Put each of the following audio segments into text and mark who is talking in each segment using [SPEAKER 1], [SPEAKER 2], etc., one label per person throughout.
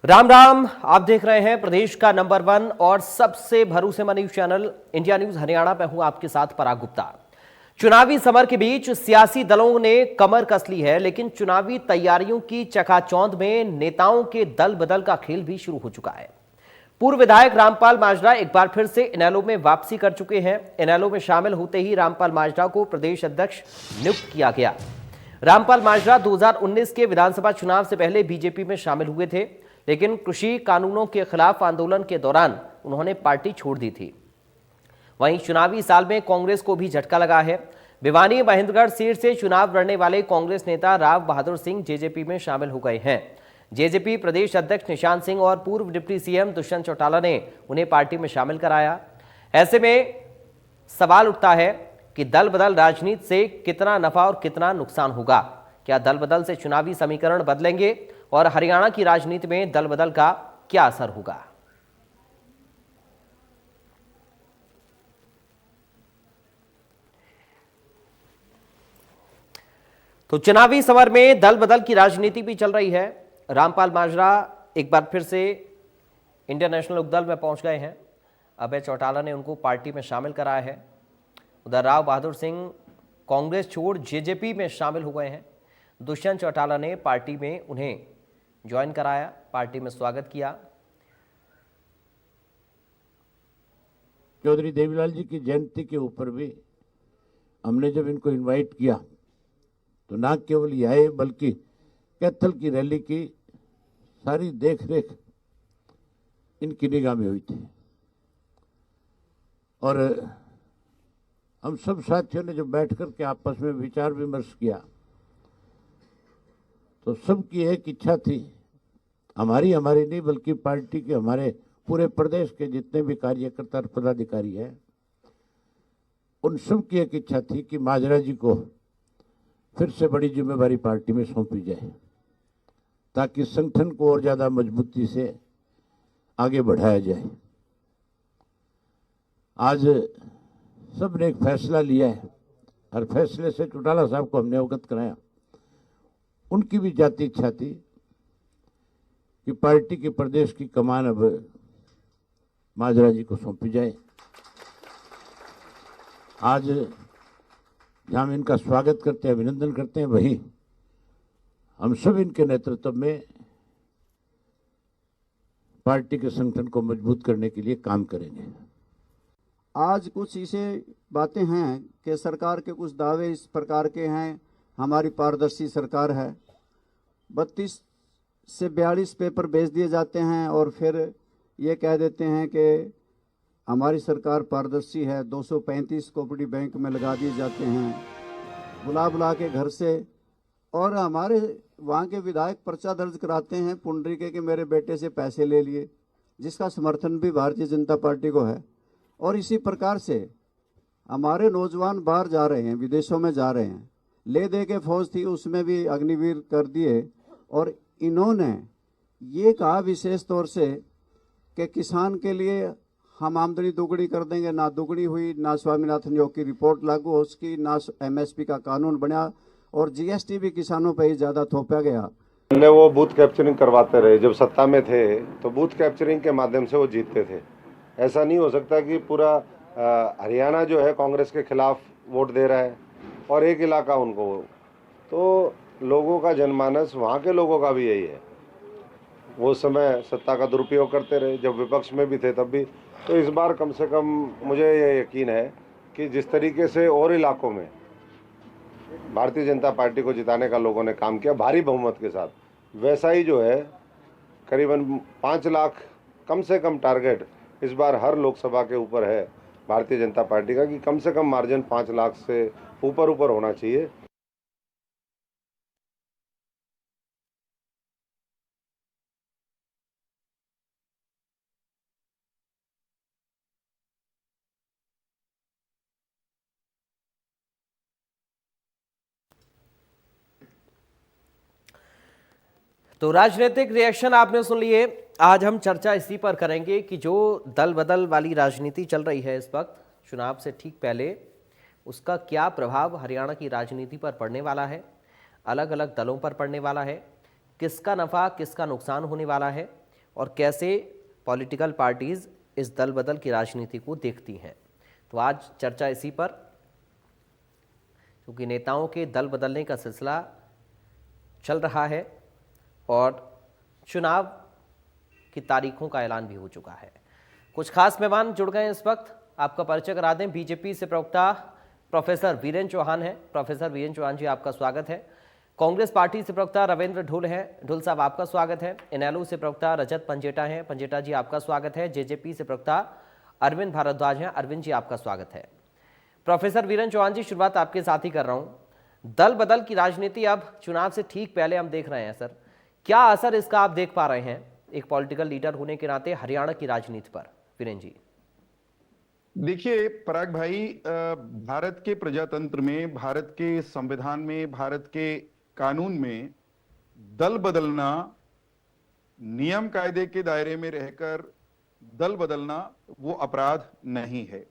[SPEAKER 1] राम राम। आप देख रहे हैं प्रदेश का नंबर 1 और सबसे भरोसेमंद news channel India news Haryana पे हूं आपके साथ पराग गुप्ता। चुनावी समर के बीच सियासी दलों ने कमर कस ली है, लेकिन चुनावी तैयारियों की चकाचौंध में नेताओं के दल बदल का खेल भी शुरू हो चुका है। पूर्व विधायक रामपाल माजरा एक बार फिर से इनेलो में वापसी कर चुके हैं। इनेलो में शामिल होते ही रामपाल माजरा को प्रदेश अध्यक्ष नियुक्त किया गया। रामपाल माजरा 2019 के विधानसभा चुनाव से पहले बीजेपी में शामिल हुए थे, लेकिन कृषि कानूनों के खिलाफ आंदोलन के दौरान उन्होंने पार्टी छोड़ दी थी। वहीं चुनावी साल में कांग्रेस को भी झटका लगा है। भिवानी महेंद्रगढ़ सीट से चुनाव लड़ने वाले कांग्रेस नेता राव बहादुर सिंह जेजेपी में शामिल हो गए हैं। जेजेपी प्रदेश अध्यक्ष निशांत सिंह और पूर्व डिप्टी सीएम दुष्यंत चौटाला ने उन्हें पार्टी में शामिल कराया। ऐसे में सवाल उठता है कि दल बदल राजनीति से कितना नफा और कितना नुकसान होगा। क्या दल बदल से चुनावी समीकरण बदलेंगे और हरियाणा की राजनीति में दल बदल का क्या असर होगा? तो चुनावी समर में दल बदल की राजनीति भी चल रही है। रामपाल माजरा एक बार फिर से इंडियन नेशनल लोकदल में पहुंच गए हैं। अभय चौटाला ने उनको पार्टी में शामिल कराया है। उधर राव बहादुर सिंह कांग्रेस छोड़ जेजेपी में शामिल हो गए हैं। दुष्यंत चौटाला ने पार्टी में उन्हें ज्वाइन कराया, पार्टी में स्वागत किया।
[SPEAKER 2] चौधरी देवीलाल जी की जयंती के ऊपर भी हमने जब इनको इनवाइट किया तो ना केवल ये आए बल्कि कैथल की रैली की सारी देख रेख इनकी निगाह में हुई थी। और हम सब साथियों ने जब बैठ कर के आपस में विचार विमर्श किया तो सबकी एक इच्छा थी, हमारी नहीं बल्कि पार्टी के हमारे पूरे प्रदेश के जितने भी कार्यकर्ता और पदाधिकारी हैं, उन सब की एक इच्छा थी कि माजरा जी को फिर से बड़ी जिम्मेवारी पार्टी में सौंपी जाए, ताकि संगठन को और ज्यादा मजबूती से आगे बढ़ाया जाए। आज सबने एक फैसला लिया है और फैसले से चौटाला साहब को हमने अवगत कराया। उनकी भी जाती इच्छा थी कि पार्टी के प्रदेश की कमान अब माजरा जी को सौंपी जाए। आज जहां हम इनका स्वागत करते हैं, अभिनंदन करते हैं, वहीं हम सब इनके नेतृत्व में पार्टी के संगठन को मजबूत करने के लिए काम करेंगे।
[SPEAKER 3] आज कुछ ऐसे बातें हैं कि सरकार के कुछ दावे इस प्रकार के हैं, हमारी पारदर्शी सरकार है। 32 से 42 पेपर भेज दिए जाते हैं और फिर ये कह देते हैं कि हमारी सरकार पारदर्शी है। 235 कोऑपरेटिव बैंक में लगा दिए जाते हैं बुला के घर से। और हमारे वहाँ के विधायक पर्चा दर्ज कराते हैं पुंडरीके के मेरे बेटे से पैसे ले लिए, जिसका समर्थन भी भारतीय जनता पार्टी को है। और इसी प्रकार से हमारे नौजवान बाहर जा रहे हैं, विदेशों में जा रहे हैं। ले दे के फौज थी, उसमें भी अग्निवीर कर दिए। और इन्होंने ये कहा विशेष तौर से कि किसान के लिए हम आमदनी दोगुनी कर देंगे। ना दोगुनी हुई, ना स्वामीनाथन योग की रिपोर्ट लागू हो सकी, ना एमएसपी का कानून बना और जीएसटी भी किसानों पर ही ज़्यादा थोपा गया।
[SPEAKER 4] हमने वो बूथ कैप्चरिंग करवाते रहे। जब सत्ता में थे तो बूथ कैप्चरिंग के माध्यम से वो जीतते थे। ऐसा नहीं हो सकता कि पूरा हरियाणा जो है कांग्रेस के खिलाफ वोट दे रहा है और एक इलाका उनको। तो लोगों का जनमानस, वहाँ के लोगों का भी यही है। वो समय सत्ता का दुरुपयोग करते रहे, जब विपक्ष में भी थे तब भी। तो इस बार कम से कम मुझे ये यकीन है कि जिस तरीके से और इलाकों में भारतीय जनता पार्टी को जिताने का लोगों ने काम किया भारी बहुमत के साथ, वैसा ही जो है करीबन 5 लाख कम से कम टारगेट इस बार हर लोकसभा के ऊपर है भारतीय जनता पार्टी का, कि कम से कम मार्जिन 5 लाख से ऊपर होना चाहिए।
[SPEAKER 1] तो राजनीतिक रिएक्शन आपने सुन लिए। आज हम चर्चा इसी पर करेंगे कि जो दल बदल वाली राजनीति चल रही है इस वक्त चुनाव से ठीक पहले, उसका क्या प्रभाव हरियाणा की राजनीति पर पड़ने वाला है, अलग अलग दलों पर पड़ने वाला है, किसका नफा किसका नुकसान होने वाला है और कैसे पॉलिटिकल पार्टीज इस दल बदल की राजनीति को देखती हैं। तो आज चर्चा इसी पर, क्योंकि नेताओं के दल बदलने का सिलसिला चल रहा है और चुनाव की तारीखों का ऐलान भी हो चुका है। कुछ खास मेहमान जुड़ गए हैं इस वक्त, आपका परिचय करा दें। बीजेपी से प्रवक्ता प्रोफेसर वीरेंद्र चौहान हैं। प्रोफेसर वीरेंद्र चौहान जी, आपका स्वागत है। कांग्रेस पार्टी से प्रवक्ता रविंद्र ढुल हैं। ढुल साहब, आपका स्वागत है। इनेलो से प्रवक्ता रजत पंजेटा हैं। पंजेटा जी, आपका स्वागत है। जेजेपी से प्रवक्ता अरविंद भारद्वाज हैं। अरविंद जी, आपका स्वागत है। प्रोफेसर वीरेंद्र चौहान जी, शुरुआत आपके साथ ही कर रहा हूं। दल बदल की राजनीति अब चुनाव से ठीक पहले हम देख रहे हैं सर, क्या असर इसका आप देख पा रहे हैं एक पॉलिटिकल लीडर होने के नाते हरियाणा की राजनीति पर? वीरेंद्र जी।
[SPEAKER 5] देखिए पराग भाई, भारत के प्रजातंत्र में, भारत के संविधान में, भारत के कानून में दल बदलना, नियम कायदे के दायरे में रहकर दल बदलना वो अपराध नहीं है।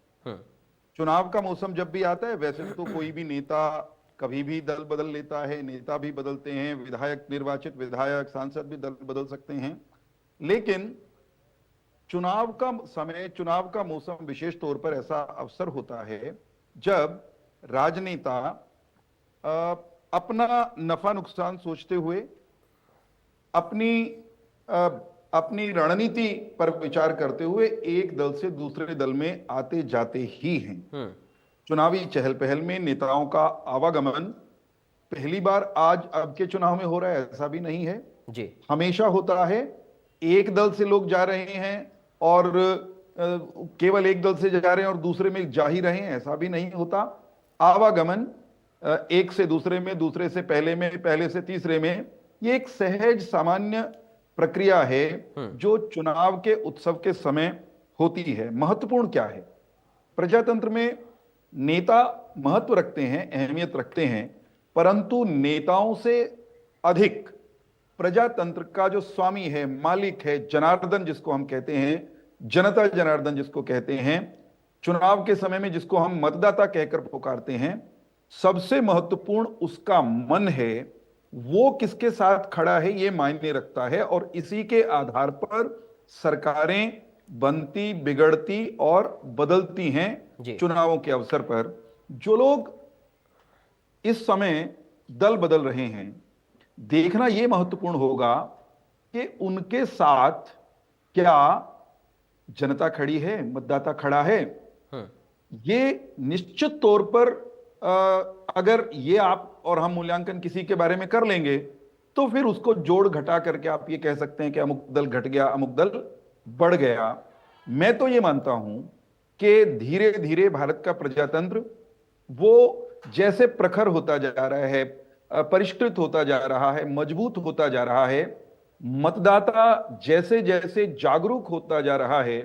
[SPEAKER 5] चुनाव का मौसम जब भी आता है, वैसे तो कोई भी नेता कभी भी दल बदल लेता है, नेता भी बदलते हैं, विधायक, निर्वाचित विधायक, सांसद भी दल बदल सकते हैं, लेकिन चुनाव का समय, चुनाव का मौसम विशेष तौर पर ऐसा अवसर होता है जब राजनेता अपना नफा नुकसान सोचते हुए अपनी रणनीति पर विचार करते हुए एक दल से दूसरे दल में आते जाते ही हैं। चुनावी चहल पहल में नेताओं का आवागमन पहली बार आज अब के चुनाव में हो रहा है ऐसा भी नहीं है
[SPEAKER 1] जी।
[SPEAKER 5] हमेशा होता है। एक दल से लोग जा रहे हैं और केवल एक दल से जा रहे हैं और दूसरे में जा ही रहे हैं, ऐसा भी नहीं होता। आवागमन एक से दूसरे में, दूसरे से पहले में, पहले से तीसरे में, ये एक सहज सामान्य प्रक्रिया है जो चुनाव के उत्सव के समय होती है। महत्वपूर्ण क्या है? प्रजातंत्र में नेता महत्व रखते हैं, अहमियत रखते हैं, परंतु नेताओं से अधिक प्रजातंत्र का जो स्वामी है, मालिक है, जनार्दन जिसको हम कहते हैं, जनता जनार्दन जिसको कहते हैं, चुनाव के समय में जिसको हम मतदाता कहकर पुकारते हैं, सबसे महत्वपूर्ण उसका मन है। वो किसके साथ खड़ा है ये मायने रखता है और इसी के आधार पर सरकारें बनती, बिगड़ती और बदलती हैं। चुनावों के अवसर पर जो लोग इस समय दल बदल रहे हैं, देखना यह महत्वपूर्ण होगा कि उनके साथ क्या जनता खड़ी है, मतदाता खड़ा है। ये निश्चित तौर पर अगर ये आप और हम मूल्यांकन किसी के बारे में कर लेंगे तो फिर उसको जोड़ घटा करके आप ये कह सकते हैं कि अमुक दल घट गया, अमुक दल बढ़ गया। मैं तो ये मानता हूं कि धीरे धीरे भारत का प्रजातंत्र वो जैसे प्रखर होता जा रहा है, परिष्कृत होता जा रहा है, मजबूत होता जा रहा है, मतदाता जैसे जैसे जागरूक होता जा रहा है,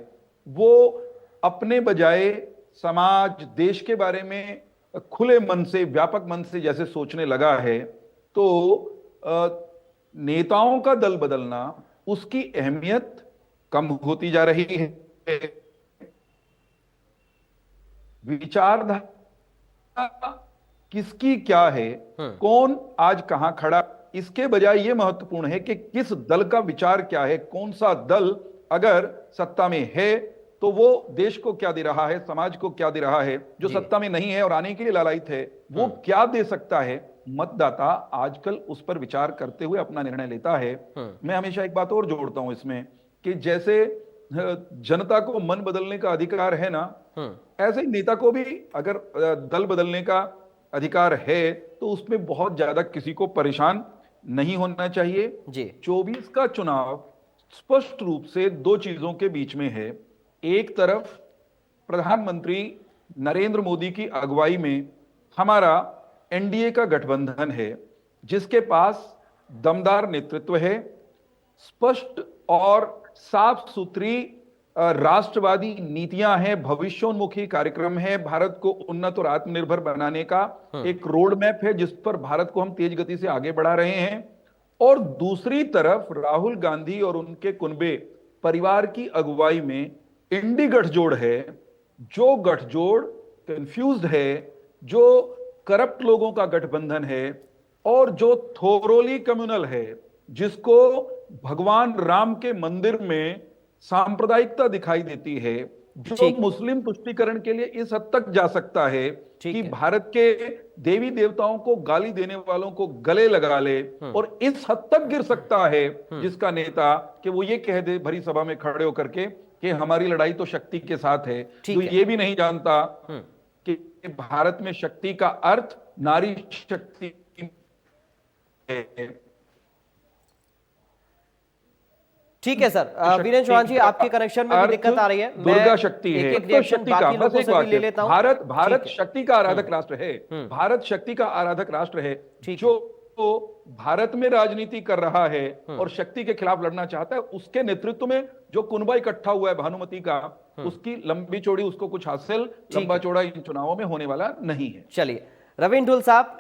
[SPEAKER 5] वो अपने बजाय समाज, देश के बारे में खुले मन से, व्यापक मन से जैसे सोचने लगा है, तो नेताओं का दल बदलना, उसकी अहमियत कम होती जा रही है। विचारधारा किसकी क्या है, कौन आज कहां खड़ा, इसके बजाय यह महत्वपूर्ण है कि किस दल का विचार क्या है। कौन सा दल अगर सत्ता में है तो वो देश को क्या दे रहा है, समाज को क्या दे रहा है। जो सत्ता में नहीं है और आने के लिए लालायित है, वो क्या दे सकता है। मतदाता आजकल उस पर विचार करते हुए अपना निर्णय लेता है। मैं हमेशा एक बात और जोड़ता हूं इसमें कि जैसे जनता को मन बदलने का अधिकार है ना, ऐसे ही नेता को भी अगर दल बदलने का अधिकार है तो उसमें बहुत ज्यादा किसी को परेशान नहीं होना चाहिए। 24 का चुनाव स्पष्ट रूप से दो चीजों के बीच में है। एक तरफ प्रधानमंत्री नरेंद्र मोदी की अगुवाई में हमारा एनडीए का गठबंधन है, जिसके पास दमदार नेतृत्व है, स्पष्ट और साफ सुथरी राष्ट्रवादी नीतियां हैं, भविष्योन्मुखी कार्यक्रम है, भारत को उन्नत और आत्मनिर्भर बनाने का एक रोड मैप है जिस पर भारत को हम तेज गति से आगे बढ़ा रहे हैं। और दूसरी तरफ राहुल गांधी और उनके कुनबे परिवार की अगुवाई में इंडी गठजोड़ है, जो गठजोड़ कंफ्यूज्ड है, जो करप्ट लोगों का गठबंधन है और जो थोरोली कम्युनल है, जिसको भगवान राम के मंदिर में सांप्रदायिकता दिखाई देती है, जो
[SPEAKER 1] ठीक।
[SPEAKER 5] मुस्लिम तुष्टीकरण के लिए इस हद तक जा सकता है
[SPEAKER 1] ठीक
[SPEAKER 5] कि
[SPEAKER 1] है।
[SPEAKER 5] भारत के देवी देवताओं को गाली देने वालों को गले लगा ले, और इस हद तक गिर सकता है जिसका नेता कि वो ये कह दे भरी सभा में खड़े होकर के कि हमारी लड़ाई तो शक्ति के साथ है,
[SPEAKER 1] ठीक
[SPEAKER 5] जो
[SPEAKER 1] है।
[SPEAKER 5] ये भी नहीं जानता कि भारत में शक्ति का अर्थ नारी शक्ति है।
[SPEAKER 1] ठीक है सर। वीरेंद्र चौहान जी, आपके कनेक्शन में भी दिक्कत आ रही है।
[SPEAKER 5] दुर्गा शक्ति है।
[SPEAKER 1] एक
[SPEAKER 5] तो
[SPEAKER 1] रिएक्शन
[SPEAKER 5] शक्ति का
[SPEAKER 1] बाकी
[SPEAKER 5] बस
[SPEAKER 1] लोगों
[SPEAKER 5] एक
[SPEAKER 1] से भी
[SPEAKER 5] वाक्य,
[SPEAKER 1] ले लेता हूं।
[SPEAKER 5] भारत
[SPEAKER 1] ठीक
[SPEAKER 5] भारत
[SPEAKER 1] है।
[SPEAKER 5] शक्ति का आराधक राष्ट्र है। भारत शक्ति का आराधक राष्ट्र है।
[SPEAKER 1] ठीक
[SPEAKER 5] जो भारत में राजनीति कर रहा है और शक्ति के खिलाफ लड़ना चाहता है, उसके नेतृत्व में जो कुनबा इकट्ठा हुआ है भानुमति का, उसकी लंबी चौड़ी उसको कुछ हासिल लंबा चौड़ा इन चुनावों में होने वाला नहीं है।
[SPEAKER 1] चलिए रविंद्र ढुल साहब,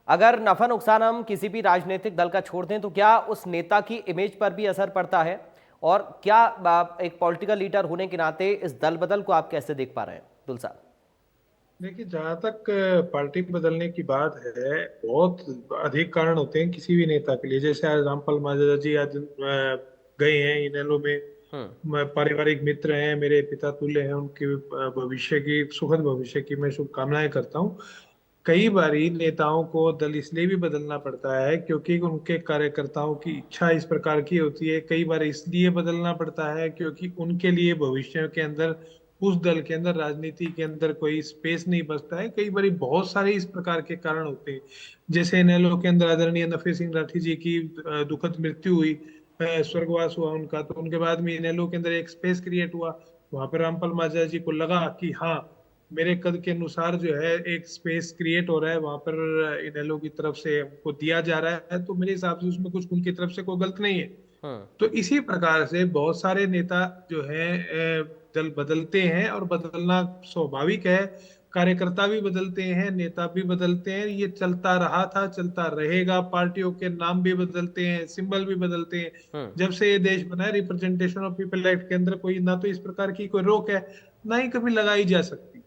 [SPEAKER 1] अगर नफा नुकसान हम किसी भी राजनीतिक दल का छोड़ दें तो क्या उस नेता की इमेज पर भी असर पड़ता है, और क्या एक पॉलिटिकल लीडर होने के नाते इस दल बदल को आप कैसे देख पा रहे हैं ढुल साहब?
[SPEAKER 6] देखिए, जहाँ तक पार्टी बदलने की बात है, बहुत अधिक कारण होते हैं किसी भी नेता के लिए। जैसे आज रामपाल माजरा जी आज गए हैं इनेलो में, पारिवारिक मित्र हैं, मेरे पिता तुल्य हैं, उनके भविष्य की, सुखद भविष्य की मैं शुभकामनाएं करता हूँ। कई बारी नेताओं को दल इसलिए भी बदलना पड़ता है क्योंकि उनके कार्यकर्ताओं की इच्छा इस प्रकार की होती है। कई बार इसलिए बदलना पड़ता है क्योंकि उनके लिए भविष्य के अंदर उस दल के अंदर, राजनीति के अंदर कोई स्पेस नहीं बचता है। कई बार बहुत सारे इस प्रकार के कारण होते हैं। जैसे इनेलो के अंदर आदरणीय नफे सिंह राठी जी की दुखद मृत्यु हुई, स्वर्गवास हुआ उनका, तो उनके बाद में इनेलो के अंदर एक स्पेस क्रिएट हुआ। वहां पर रामपाल माजरा जी को लगा कि हाँ, मेरे कद के अनुसार जो है एक स्पेस क्रिएट हो रहा है, वहां पर इनेलो की तरफ से हमको दिया जा रहा है, तो मेरे हिसाब से उसमें कुछ उनकी तरफ से कोई गलत नहीं है। तो इसी प्रकार से बहुत सारे नेता जो है दल बदलते हैं, और बदलना स्वाभाविक है। कार्यकर्ता भी बदलते हैं, नेता भी बदलते हैं, ये चलता रहा था, चलता रहेगा। पार्टियों के नाम भी बदलते हैं, सिंबल भी बदलते हैं। जब से ये देश बना है, रिप्रेजेंटेशन ऑफ पीपल एक्ट के अंदर कोई ना तो इस प्रकार की कोई रोक है, ना ही कभी लगाई जा सकती,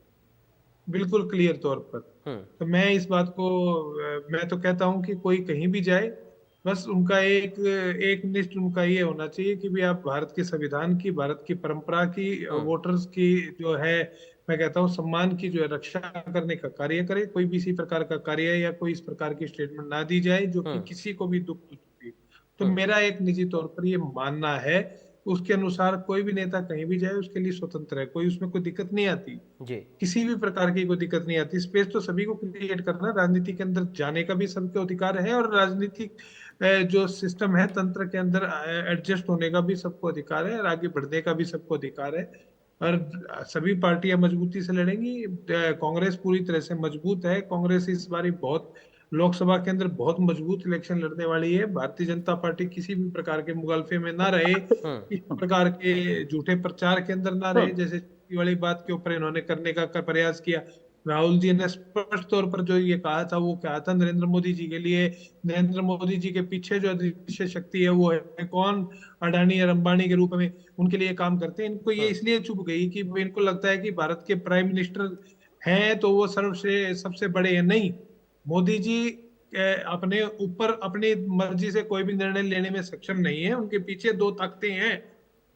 [SPEAKER 6] बिल्कुल क्लियर तौर पर। तो मैं इस बात को मैं तो कहता हूं कि कोई कहीं भी जाए, बस उनका एक एक निष्ठ उनका ये होना चाहिए कि भी आप भारत के संविधान की, भारत की परंपरा की, वोटर्स की जो है, मैं कहता हूँ सम्मान की जो है रक्षा करने का कार्य करें। कोई भी इसी प्रकार का कार्य या कोई इस प्रकार की स्टेटमेंट ना दी जाए जो कि किसी को भी दुख पहुंचाए। तो मेरा एक निजी तौर पर ये मानना है, उसके अनुसार कोई भी नेता कहीं भी जाए उसके लिए स्वतंत्र है, कोई उसमें कोई दिक्कत नहीं आती
[SPEAKER 1] जी।
[SPEAKER 6] किसी भी प्रकार की कोई दिक्कत नहीं आती। स्पेस तो सभी को क्रिएट करना, राजनीति के अंदर जाने का भी सबको अधिकार है, और राजनीतिक जो सिस्टम है, तंत्र के अंदर एडजस्ट होने का भी सबको अधिकार है, और आगे बढ़ने का भी सबको अधिकार है। और सभी पार्टियां मजबूती से लड़ेंगी। कांग्रेस पूरी तरह से मजबूत है। कांग्रेस इस बारी बहुत, लोकसभा के अंदर बहुत मजबूत इलेक्शन लड़ने वाली है। भारतीय जनता पार्टी किसी भी प्रकार के मुगालफे में ना रहे, इस प्रकार के झूठे प्रचार के अंदर ना रहे, जैसे वाली बात के ऊपर इन्होंने करने का प्रयास किया। राहुल जी ने स्पष्ट तौर पर जो ये कहा था, वो कहा था नरेंद्र मोदी जी के लिए। नरेंद्र मोदी जी के पीछे जो अदृश्य शक्ति है वो है कौन? अडानी और अंबानी के रूप में उनके लिए काम करते हैं। इनको ये इसलिए चुभ गई कि इनको लगता है कि भारत के प्राइम मिनिस्टर हैं तो वो सबसे बड़े हैं। नहीं, मोदी जी अपने ऊपर अपनी मर्जी से कोई भी निर्णय लेने में सक्षम नहीं है। उनके पीछे दो ताकतें हैं,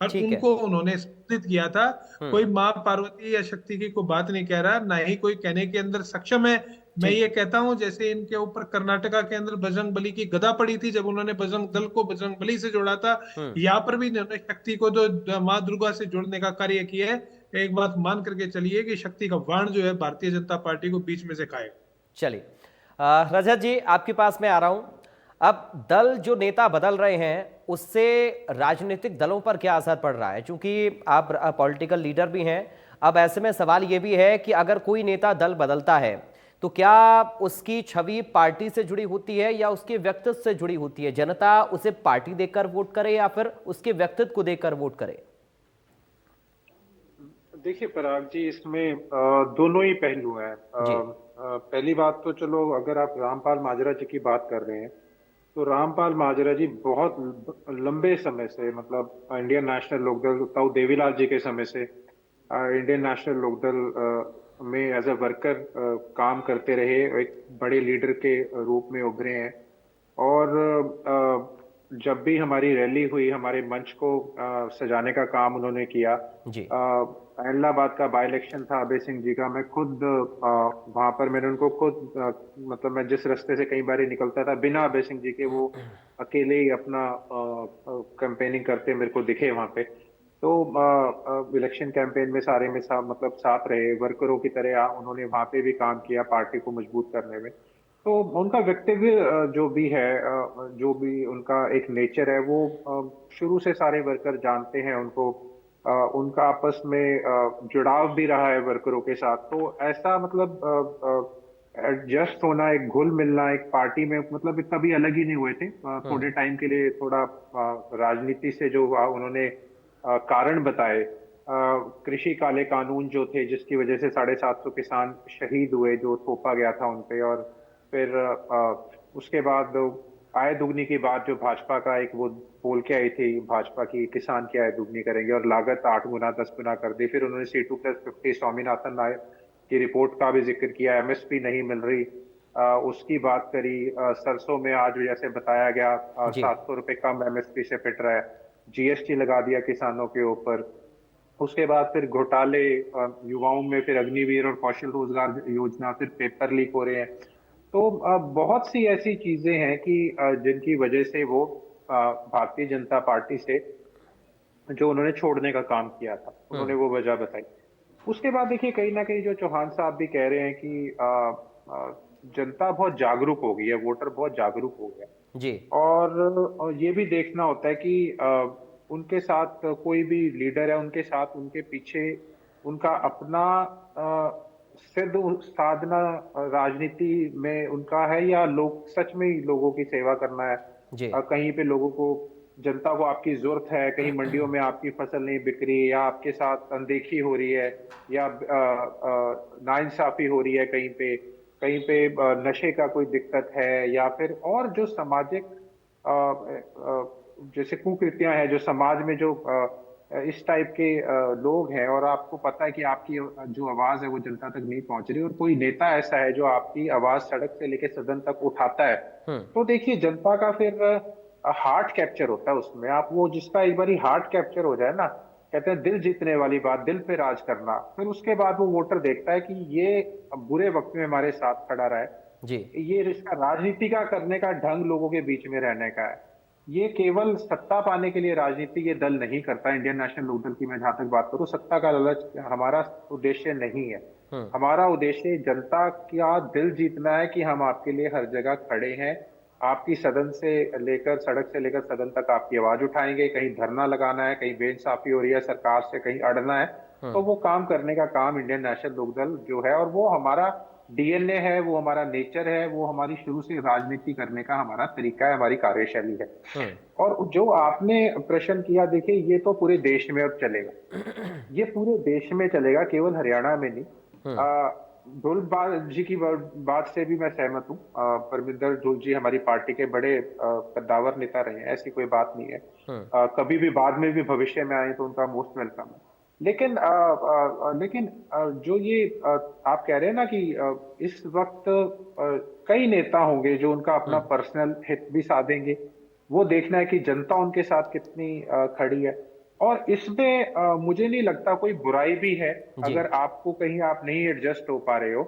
[SPEAKER 6] और
[SPEAKER 1] ठीक है।
[SPEAKER 6] उनको उन्होंने स्थित किया था। कोई माँ पार्वती या शक्ति की कोई बात नहीं कह रहा, ना ही कोई कहने के अंदर सक्षम है। मैं ये कहता हूं जैसे इनके ऊपर कर्नाटका के अंदर बजरंग बली की गदा पड़ी थी, जब उन्होंने बजरंग दल को बजरंग बली से जोड़ा था, यहाँ पर भी इन्होंने शक्ति को जो माँ दुर्गा से जोड़ने का कार्य किया है। एक बात मान करके चलिए कि शक्ति का बाण जो है भारतीय जनता पार्टी को बीच में से खाएगा।
[SPEAKER 1] चलिए रजत जी, आपके पास मैं आ रहा हूं। अब दल जो नेता बदल रहे हैं उससे राजनीतिक दलों पर क्या असर पड़ रहा है, क्योंकि आप पॉलिटिकल लीडर भी हैं। अब ऐसे में सवाल ये भी है कि अगर कोई नेता दल बदलता है तो क्या उसकी छवि पार्टी से जुड़ी होती है या उसके व्यक्तित्व से जुड़ी होती है? जनता उसे पार्टी देकर वोट करे या फिर उसके व्यक्तित्व को देकर वोट करे?
[SPEAKER 7] देखिए पराग जी, इसमें दोनों ही पहलू हैं। पहली बात तो चलो, अगर आप रामपाल माजरा जी की बात कर रहे हैं तो रामपाल माजरा जी बहुत लंबे समय से, मतलब इंडियन नेशनल लोकदल ताऊ देवीलाल जी के समय से इंडियन नेशनल लोकदल में एज ए वर्कर काम करते रहे, एक बड़े लीडर के रूप में उभरे हैं। और जब भी हमारी रैली हुई, हमारे मंच को सजाने का काम उन्होंने किया।
[SPEAKER 1] जी।
[SPEAKER 7] एडलाबाद का बाई इलेक्शन था अभय सिंह जी का, मैं खुद वहां पर मैंने उनको खुद मतलब मैं जिस रास्ते से कई बार निकलता था बिना अभय सिंह जी के, वो अकेले ही अपना कैंपेनिंग करते मेरे को दिखे वहां पे। तो इलेक्शन कैंपेन में सारे में मतलब साथ रहे वर्करों की तरह, उन्होंने वहां पे भी काम किया पार्टी को मजबूत करने में। तो उनका व्यक्तित्व जो भी है, जो भी उनका एक नेचर है, वो शुरू से सारे वर्कर जानते हैं उनको। उनका आपस में जुड़ाव भी रहा है वर्करों के साथ। तो ऐसा मतलब एडजस्ट होना, एक घुल मिलना एक पार्टी में, मतलब कभी अलग ही नहीं हुए थे। थोड़े टाइम के लिए थोड़ा राजनीति से जो उन्होंने कारण बताए, कृषि काले कानून जो थे जिसकी वजह से 750 किसान शहीद हुए, जो थोपा गया था उनपे। और फिर उसके बाद आय दुगनी की बात जो भाजपा का एक वो बोल के आई थी, भाजपा की किसान की आय दुगनी करेंगे और लागत 8 गुना 10 गुना कर दी। फिर उन्होंने C2+50 स्वामीनाथन नायक की रिपोर्ट का भी जिक्र किया, MSP नहीं मिल रही, उसकी बात करी। सरसों में आज जैसे बताया गया
[SPEAKER 1] जी।
[SPEAKER 7] 700 रुपए कम MSP से पिट रहा है, GST लगा दिया किसानों के ऊपर। उसके बाद फिर घोटाले युवाओं में, फिर अग्निवीर और कौशल रोजगार योजना, फिर पेपर लीक हो रहे हैं। तो बहुत सी ऐसी चीजें हैं कि जिनकी वजह से वो भारतीय जनता पार्टी से जो उन्होंने छोड़ने का काम किया था, उन्होंने वो वजह बताई। उसके बाद देखिए कहीं ना कहीं जो चौहान साहब भी कह रहे हैं कि जनता बहुत जागरूक हो गई है, वोटर बहुत जागरूक हो गया।
[SPEAKER 1] जी।
[SPEAKER 7] और ये भी देखना होता है कि उनके साथ कोई भी लीडर है, उनके साथ उनके पीछे उनका अपना सिद्ध साधना राजनीति में उनका है, या लोग सच में ही लोगों की सेवा करना है।
[SPEAKER 1] जी।
[SPEAKER 7] कहीं पे लोगों को, जनता को आपकी जरूरत है, कहीं मंडियों में आपकी फसल नहीं बिक रही, या आपके साथ अनदेखी हो रही है, या नाइंसाफी हो रही है, कहीं पे नशे का कोई दिक्कत है, या फिर और जो सामाजिक जैसे कुकृतियां हैं, जो समाज में जो इस टाइप के लोग हैं, और आपको पता है कि आपकी जो आवाज है वो जनता तक नहीं पहुंच रही, और कोई नेता ऐसा है जो आपकी आवाज सड़क से लेकर सदन तक उठाता है, तो देखिए जनता का फिर हार्ट कैप्चर होता है उसमें। आप वो जिसका एक बार हार्ट कैप्चर हो जाए ना, कहते हैं दिल जीतने वाली बात, दिल पे राज करना, फिर उसके बाद वो वोटर देखता है कि ये बुरे वक्त में हमारे साथ खड़ा रहा है,
[SPEAKER 1] जी।
[SPEAKER 7] ये इसका राजनीति का करने का ढंग लोगों के बीच में रहने का है। ये केवल सत्ता पाने के लिए राजनीति ये दल नहीं करता। इंडियन नेशनल लोकदल की मैं जहां तक बात करूं, सत्ता का लालच हमारा उद्देश्य नहीं है। हमारा उद्देश्य जनता का दिल जीतना है कि हम आपके लिए हर जगह खड़े हैं, आपकी सदन से लेकर, सड़क से लेकर सदन तक आपकी आवाज उठाएंगे। कहीं धरना लगाना है, कहीं बेइंसाफी हो रही है सरकार से, कहीं अड़ना है, तो वो काम करने का काम इंडियन नेशनल लोकदल जो है, और वो हमारा DNA है, वो हमारा नेचर है, वो हमारी शुरू से राजनीति करने का हमारा तरीका है, हमारी कार्यशैली है। और जो आपने प्रश्न किया, देखिए ये तो पूरे देश में अब चलेगा, ये पूरे देश में चलेगा, केवल हरियाणा में नहीं। ढोल जी की बात से भी मैं सहमत हूँ। परमिंदर ढोल जी हमारी पार्टी के बड़े कद्दावर नेता रहे हैं, ऐसी कोई बात नहीं है। कभी भी बाद में भी भविष्य में आए तो उनका मोस्ट वेलकम है। लेकिन जो ये आप कह रहे हैं ना कि इस वक्त कई नेता होंगे जो उनका अपना पर्सनल हित भी साधेंगे, वो देखना है कि जनता उनके साथ कितनी खड़ी है। और इसमें मुझे नहीं लगता कोई बुराई भी है, अगर आपको कहीं आप नहीं एडजस्ट हो पा रहे हो,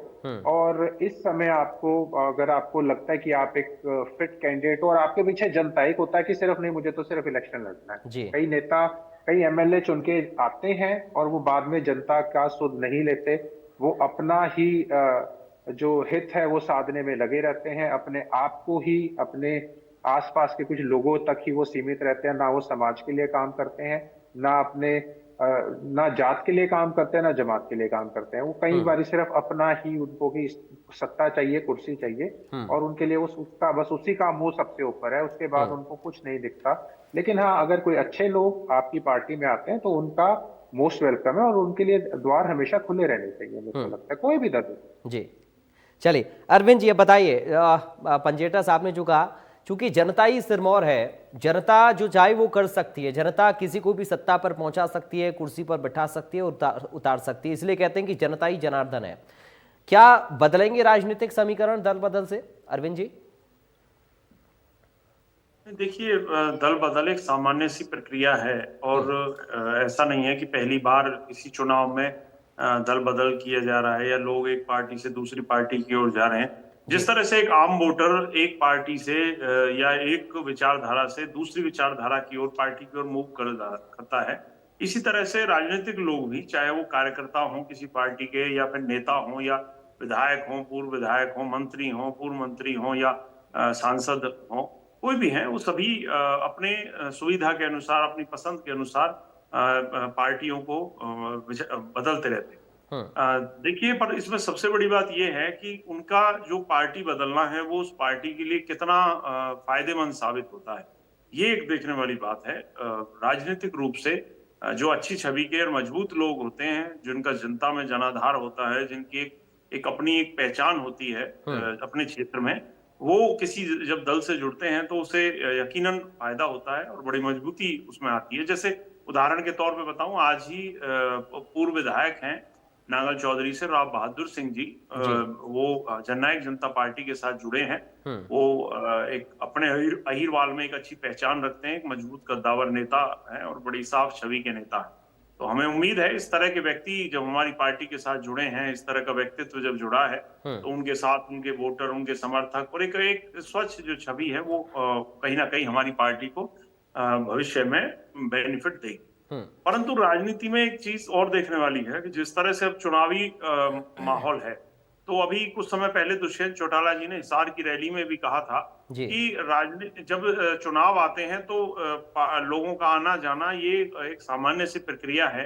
[SPEAKER 7] और इस समय आपको, अगर आपको लगता है कि आप एक फिट कैंडिडेट हो और आपके पीछे जनता, एक होता है कि सिर्फ नहीं मुझे तो सिर्फ इलेक्शन लड़ना है, कई नेता कई MLA चुन के आते हैं और वो बाद में जनता का सुध नहीं लेते, वो अपना ही जो हित है वो साधने में लगे रहते हैं, अपने आप को ही, अपने आसपास के कुछ लोगों तक ही वो सीमित रहते हैं, ना वो समाज के लिए काम करते हैं, ना अपने ना जात के लिए काम करते हैं, ना जमात के लिए काम करते हैं। वो कई बार सिर्फ अपना ही, उनको ही सत्ता चाहिए, कुर्सी चाहिए, और उनके लिए उसका बस उसी का मुंह सबसे ऊपर है, उसके बाद उनको कुछ नहीं दिखता। लेकिन हाँ, अगर कोई अच्छे लोग आपकी पार्टी में आते हैं तो उनका मोस्ट वेलकम है, और उनके लिए द्वार हमेशा खुले रहने चाहिए, मुझे लगता है, कोई भी दल।
[SPEAKER 1] जी चलिए अरविंद जी, ये बताइए, पंजेटा साहब ने जो कहा, चूंकि जनता ही सिरमौर है, जनता जो चाहे वो कर सकती है, जनता किसी को भी सत्ता पर पहुंचा सकती है, कुर्सी पर बैठा सकती है, उतार सकती है, इसलिए कहते हैं कि जनता ही जनार्दन है। क्या बदलेंगे राजनीतिक समीकरण दल बदल से, अरविंद जी?
[SPEAKER 8] देखिए, दल बदल एक सामान्य सी प्रक्रिया है और ऐसा नहीं है कि पहली बार किसी चुनाव में दल बदल किया जा रहा है या लोग एक पार्टी से दूसरी पार्टी की ओर जा रहे हैं।
[SPEAKER 1] जी।
[SPEAKER 8] जिस तरह से एक आम वोटर एक पार्टी से या एक विचारधारा से दूसरी विचारधारा की ओर पार्टी की ओर मूव करता है, इसी तरह से राजनीतिक लोग भी, चाहे वो कार्यकर्ता हों किसी पार्टी के या फिर नेता हों या विधायक हों, पूर्व विधायक हों, मंत्री हों, पूर्व मंत्री हों या सांसद हों, कोई भी हैं, वो सभी अपने सुविधा के अनुसार, अपनी पसंद के अनुसार पार्टियों को बदलते रहते हैं। देखिए, पर इसमें सबसे बड़ी बात ये है कि उनका जो पार्टी बदलना है वो उस पार्टी के लिए कितना फायदेमंद साबित होता है, ये एक देखने वाली बात है। राजनीतिक रूप से जो अच्छी छवि के और मजबूत लोग होते हैं, जिनका जनता में जनाधार होता है, जिनकी एक अपनी एक पहचान होती है अपने क्षेत्र में, वो किसी जब दल से जुड़ते हैं तो उसे यकीनन फायदा होता है और बड़ी मजबूती उसमें आती है। जैसे उदाहरण के तौर पे बताऊं, आज ही पूर्व विधायक हैं नांगल चौधरी से राव बहादुर सिंह जी, वो जननायक जनता पार्टी के साथ जुड़े हैं। वो एक अपने अहिरवाल में एक अच्छी पहचान रखते हैं, एक मजबूत कद्दावर नेता हैं और बड़ी साफ छवि के नेता हैं। तो हमें उम्मीद है इस तरह के व्यक्ति जब हमारी पार्टी के साथ जुड़े हैं, इस तरह का व्यक्तित्व जब जुड़ा है, तो उनके साथ उनके वोटर, उनके समर्थक और एक स्वच्छ जो छवि है वो कहीं ना कहीं हमारी पार्टी को भविष्य में बेनिफिट देगी। परंतु राजनीति में एक चीज और देखने वाली है कि जिस तरह से अब चुनावी माहौल है, तो अभी कुछ समय पहले दुष्यंत चौटाला जी ने हिसार की रैली में भी कहा था कि राजनीति जब चुनाव आते हैं तो लोगों का आना जाना ये एक सामान्य सी प्रक्रिया है।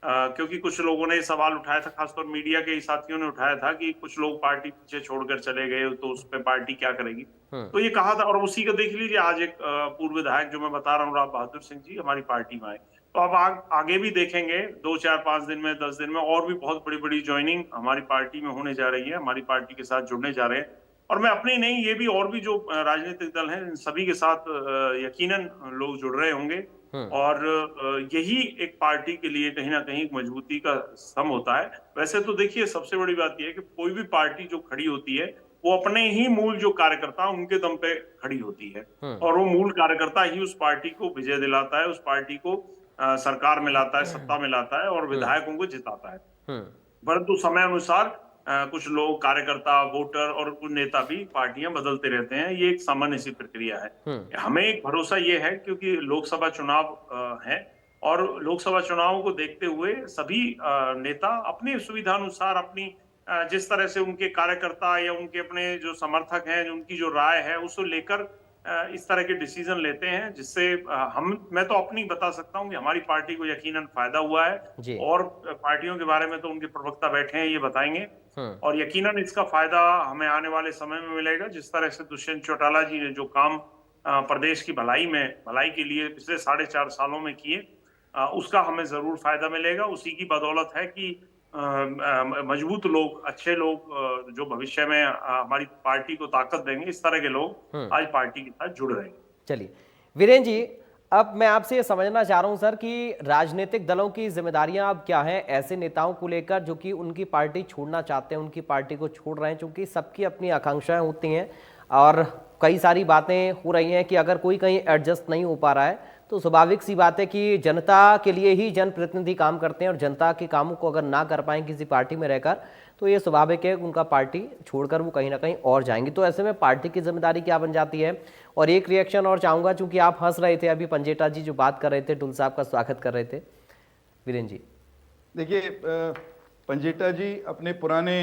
[SPEAKER 8] क्योंकि कुछ लोगों ने सवाल उठाया था, खासतौर मीडिया के साथियों ने उठाया था कि कुछ लोग पार्टी पीछे छोड़कर चले गए तो उस पर पार्टी क्या करेगी। तो ये कहा था, और उसी को देख लीजिए, आज एक पूर्व विधायक जो मैं बता रहा हूँ राव बहादुर सिंह जी हमारी पार्टी में आए। तो अब आगे भी देखेंगे 2, 4, 5 दिन में, 10 दिन में और भी बहुत बड़ी बड़ी ज्वाइनिंग हमारी पार्टी में होने जा रही है, हमारी पार्टी के साथ जुड़ने जा रहे हैं। और मैं अपनी नहीं, ये भी और भी जो राजनीतिक दल हैं, इन सभी के साथ यकीनन लोग जुड़ रहे होंगे और यही एक पार्टी के लिए कहीं ना कहीं मजबूती का स्तंभ होता है। वैसे तो देखिए, सबसे बड़ी बात यह है कि कोई भी पार्टी जो खड़ी होती है वो अपने ही मूल जो कार्यकर्ता उनके दम पे खड़ी होती है और वो मूल कार्यकर्ता ही उस पार्टी को विजय दिलाता है, उस पार्टी को सरकार में लाता है, सत्ता में लाता है और विधायकों को जिताता है। परंतु समय अनुसार कुछ लोग, कार्यकर्ता, वोटर और कुछ नेता भी पार्टियां बदलते रहते हैं, ये एक सामान्य सी प्रक्रिया है। हमें एक भरोसा ये है क्योंकि लोकसभा चुनाव है और लोकसभा चुनावों को देखते हुए सभी नेता अपनी सुविधा अनुसार, अपनी जिस तरह से उनके कार्यकर्ता या उनके अपने जो समर्थक हैं, उनकी जो राय है उसको लेकर इस तरह के डिसीजन लेते हैं, जिससे मैं तो अपनी बता सकता हूं कि हमारी पार्टी को यकीनन फायदा हुआ है और पार्टियों के बारे में तो उनके प्रवक्ता बैठे हैं, ये बताएंगे और यकीनन इसका फायदा हमें आने वाले समय में मिलेगा। जिस तरह से दुष्यंत चौटाला जी ने जो काम प्रदेश की भलाई के लिए पिछले 4.5 सालों में किए, उसका हमें जरूर फायदा मिलेगा। उसी की बदौलत है कि मजबूत लोग, अच्छे लोग जो भविष्य में हमारी पार्टी को ताकत देंगे, इस तरह के लोग आज पार्टी के साथ जुड़ रहे हैं।
[SPEAKER 1] चलिए वीरेंद्र जी, अब मैं आपसे ये समझना चाह रहा हूं सर कि राजनीतिक दलों की जिम्मेदारियां अब क्या हैं ऐसे नेताओं को लेकर जो कि उनकी पार्टी छोड़ना चाहते हैं, उनकी पार्टी को छोड़ रहे हैं, क्योंकि सबकी अपनी आकांक्षाएं होती हैं और कई सारी बातें हो रही हैं कि अगर कोई कहीं एडजस्ट नहीं हो पा रहा है तो स्वाभाविक सी बात है कि जनता के लिए ही जनप्रतिनिधि काम करते हैं और जनता के कामों को अगर ना कर पाएं किसी पार्टी में रहकर तो ये स्वाभाविक है कि उनका पार्टी छोड़कर वो कहीं ना कहीं और जाएंगे। तो ऐसे में पार्टी की जिम्मेदारी क्या बन जाती है? और एक रिएक्शन और चाहूँगा, चूँकि आप हंस रहे थे, अभी पंजेटा जी जो बात कर रहे थे, टुल साहब का स्वागत कर रहे थे, वीरेंद्र जी।
[SPEAKER 5] देखिए, पंजेटा जी अपने पुराने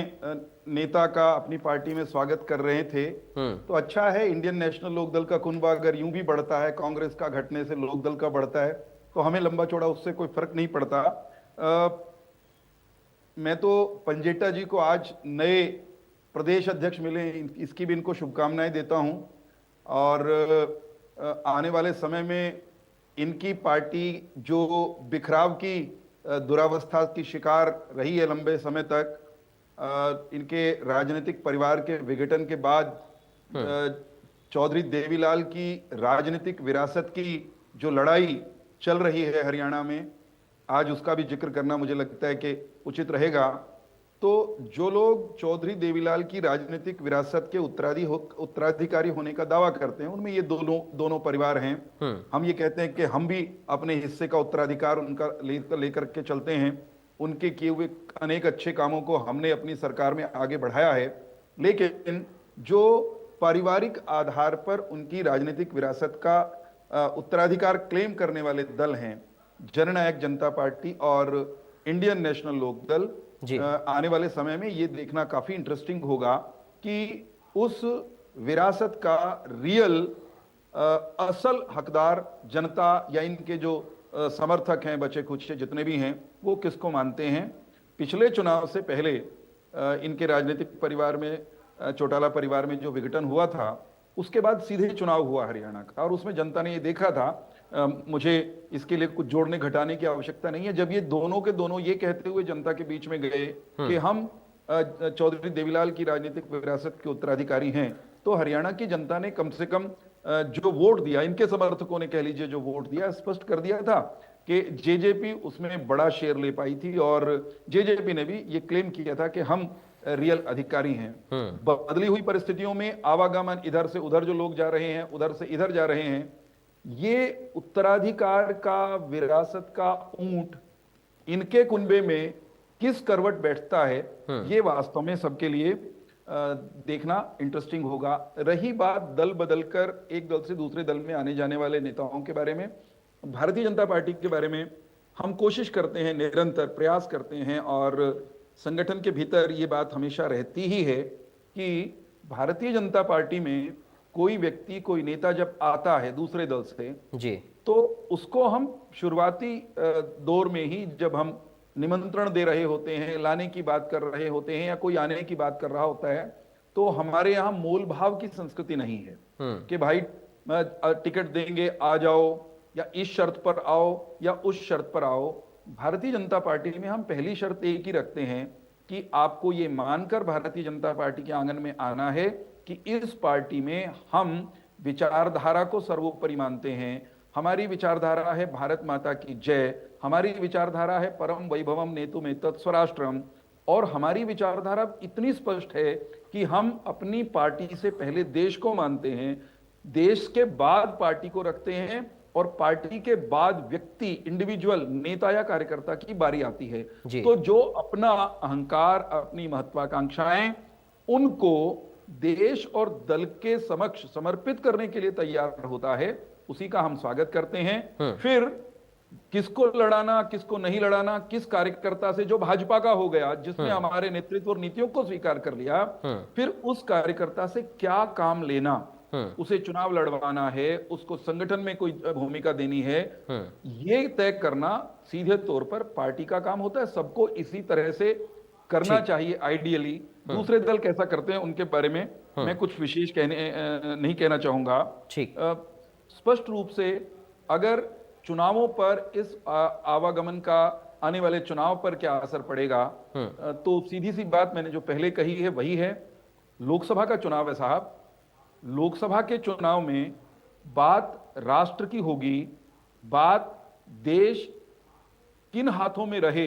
[SPEAKER 5] नेता का अपनी पार्टी में स्वागत कर रहे थे, तो अच्छा है। इंडियन नेशनल लोकदल का कुनबा अगर यूं भी बढ़ता है, कांग्रेस का घटने से लोकदल का बढ़ता है, तो हमें लंबा चौड़ा उससे कोई फर्क नहीं पड़ता। मैं तो पंजेटा जी को आज नए प्रदेश अध्यक्ष मिले, इसकी भी इनको शुभकामनाएं देता हूं और आने वाले समय में इनकी पार्टी जो बिखराव की दुरावस्था की शिकार रही है लंबे समय तक, इनके राजनीतिक परिवार के विघटन के बाद चौधरी देवीलाल की राजनीतिक विरासत की जो लड़ाई चल रही है हरियाणा में, आज उसका भी जिक्र करना मुझे लगता है कि उचित रहेगा। तो जो लोग चौधरी देवीलाल की राजनीतिक विरासत के उत्तराधिकारी होने का दावा करते हैं, उनमें ये दोनों परिवार हैं। हम ये कहते हैं कि हम भी अपने हिस्से का उत्तराधिकार उनका लेकर के चलते हैं। उनके किए हुए अनेक अच्छे कामों को हमने अपनी सरकार में आगे बढ़ाया है, लेकिन जो पारिवारिक आधार पर उनकी राजनीतिक विरासत का उत्तराधिकार क्लेम करने वाले दल हैं, जननायक जनता पार्टी और इंडियन नेशनल लोकदल, आने वाले समय में ये देखना काफी इंटरेस्टिंग होगा कि उस विरासत का रियल असल हकदार जनता या इनके जो समर्थक हैं, बचे कुछ जितने भी हैं, वो किसको मानते हैं। पिछले चुनाव से पहले इनके राजनीतिक परिवार में, चौटाला परिवार में जो विघटन हुआ था, उसके बाद सीधे चुनाव हुआ हरियाणा का, और उसमें जनता ने ये देखा था, मुझे इसके लिए कुछ जोड़ने घटाने की आवश्यकता नहीं है, जब ये दोनों के दोनों ये कहते हुए जनता के बीच में गए कि हम चौधरी देवीलाल की राजनीतिक विरासत के उत्तराधिकारी हैं, तो हरियाणा की जनता ने कम से कम जो वोट दिया, इनके समर्थकों ने कह लीजिए जो वोट दिया, स्पष्ट कर दिया था कि जेजेपी उसमें बड़ा शेयर ले पाई थी, और जेजेपी ने भी ये क्लेम किया था कि हम रियल अधिकारी हैं। बदली हुई परिस्थितियों में आवागमन, इधर से उधर जो लोग जा रहे हैं, उधर से इधर जा रहे हैं, ये उत्तराधिकार का, विरासत का ऊंट इनके कुनबे में किस करवट बैठता है, ये वास्तव में सबके लिए देखना इंटरेस्टिंग होगा। रही बात दल बदलकर एक दल से दूसरे दल में आने जाने वाले नेताओं के बारे में, भारतीय जनता पार्टी के बारे में हम कोशिश करते हैं, निरंतर प्रयास करते हैं, और संगठन के भीतर ये बात हमेशा रहती ही है कि भारतीय जनता पार्टी में कोई व्यक्ति, कोई नेता जब आता है दूसरे दल से जी, तो उसको हम शुरुआती दौर में ही जब हम निमंत्रण दे रहे होते हैं, लाने की बात कर रहे होते हैं, या कोई आने की बात कर रहा होता है, तो हमारे यहाँ मोल भाव की संस्कृति नहीं है कि भाई टिकट देंगे, आ जाओ, या इस शर्त पर आओ या उस शर्त पर आओ। भारतीय जनता पार्टी में हम पहली शर्त एक ही रखते हैं कि आपको ये मानकर भारतीय जनता पार्टी के आंगन में आना है कि इस पार्टी में हम विचारधारा को सर्वोपरि मानते हैं। हमारी विचारधारा है भारत माता की जय, हमारी विचारधारा है परम वैभवम नेतुम एतत् स्वराष्ट्रम, और हमारी विचारधारा इतनी स्पष्ट है कि हम अपनी पार्टी से पहले देश को मानते हैं, देश के बाद पार्टी को रखते हैं, और पार्टी के बाद व्यक्ति, इंडिविजुअल, नेता या कार्यकर्ता की बारी आती है। तो जो अपना अहंकार, अपनी महत्वाकांक्षाएं, उनको देश और दल के समक्ष समर्पित करने के लिए तैयार होता है, उसी का हम स्वागत करते हैं। फिर किसको लड़ाना, किसको नहीं लड़ाना, किस कार्यकर्ता से जो भाजपा का हो गया, जिसने हमारे नेतृत्व और नीतियों को स्वीकार कर लिया, फिर उस कार्यकर्ता से क्या काम लेना, उसे चुनाव लड़वाना है, उसको संगठन में कोई भूमिका देनी है, ये तय करना सीधे तौर पर पार्टी का काम होता है। सबको इसी तरह से करना चाहिए आइडियली। दूसरे दल कैसा करते हैं उनके बारे में मैं कुछ विशेष नहीं कहना चाहूंगा। स्पष्ट रूप से अगर चुनावों पर, इस आवागमन का आने वाले चुनाव पर क्या असर पड़ेगा, तो सीधी सी बात मैंने जो पहले कही है वही है। लोकसभा का चुनाव है साहब, लोकसभा के चुनाव में बात राष्ट्र की होगी, बात देश किन हाथों में रहे,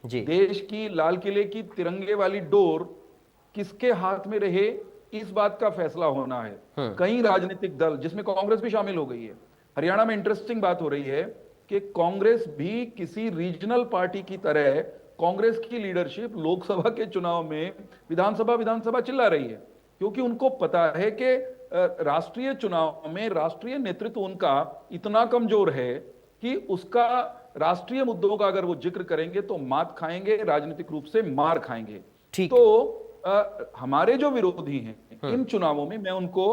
[SPEAKER 5] देश की लाल किले की तिरंगे वाली डोर किसके हाथ में रहे, इस बात का फैसला होना है। कई राजनीतिक दल, जिसमें कांग्रेस भी शामिल हो गई है, हरियाणा में इंटरेस्टिंग बात हो रही है कि कांग्रेस भी किसी रीजनल पार्टी की तरह, कांग्रेस की लीडरशिप लोकसभा के चुनाव में विधानसभा चिल्ला रही है, क्योंकि उनको पता है कि राष्ट्रीय चुनाव में राष्ट्रीय नेतृत्व उनका इतना कमजोर है कि उसका राष्ट्रीय मुद्दों का अगर वो जिक्र करेंगे तो मात खाएंगे, राजनीतिक रूप से मार खाएंगे। तो हमारे जो विरोधी हैं इन चुनावों में, मैं उनको